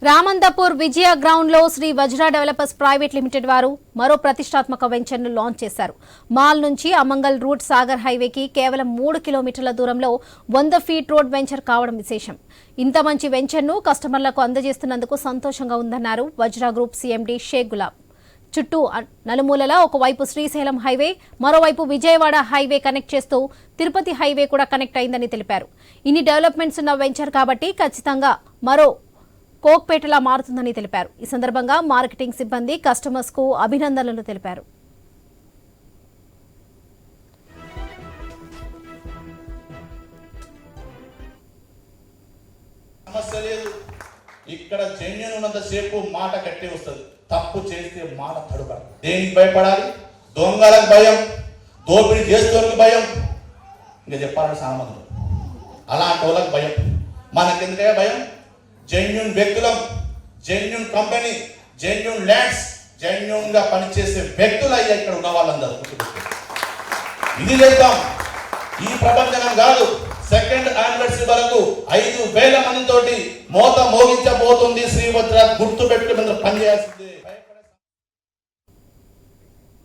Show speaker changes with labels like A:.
A: రామంతపూర్ విజయ ground లో శ్రీ వజ్ర developers private limited వారు మరో ప్రతిష్టాత్మక వెంచర్ ను లాంచ్ చేశారు. మాల్ నుంచి అమంగల్ రూట్ సాగర్ హైవేకి కేవలం 3 కిలోమీటర్ల దూరంలో 100 ఫీట్ రోడ్ వెంచర్ కావడం విశేషం. ఇంత మంచి వెంచర్ ను కస్టమర్లకు అందజేస్తున్నందుకు సంతోషంగా ఉందన్నారు వజ్ర గ్రూప్ సీఎండీ షేక్ గులాబ్. చుట్టూ నలుమూలలా ఒకవైపు శ్రీశైలం హైవే, మరోవైపు విజయవాడ హైవే కనెక్ట్ చేస్తూ తిరుపతి హైవే కూడా కనెక్ట్ అయిందని తెలిపారు. ఇన్ని డెవలప్మెంట్స్ ఉన్న వెంచర్ కాబట్టి ఖచ్చితంగా మరో కోక్పేటలా మారుతుందని తెలిపారు. ఈ సందర్భంగా మార్కెటింగ్ సిబ్బంది కస్టమర్స్ కు అభినందనలు తెలిపారు.
B: ఇక్కడ జెన్యూన్ ఉన్నంతసేపు మాట కట్టి వస్తుంది, తప్పు చేస్తే మాట తడుపడు. దేనికి భయపడాలి? దొంగలకు భయం, దోపిడీ చేస్తోళ్ళకి భయం, ఇంకా చెప్పాలని సామాన్యులు అలాంటి వాళ్ళకి భయం. మనకెందుకే భయం? జెన్యూన్ వ్యక్తులం, genuine company, genuine lands, genuine గా పనిచేసే వ్యక్తులు అయ్యా ఇక్కడ ఉన్న వాళ్ళందరూ. ఇది చేద్దాం, ఈ ప్రపంచం కాదు. సెకండ్ యానివర్సరీ వరకు 5,000 మందితోటి మోత మోగించబోతుంది శ్రీ వజ్ర. గుర్తు పెట్టుకుని పనిచేయాల్సిందే.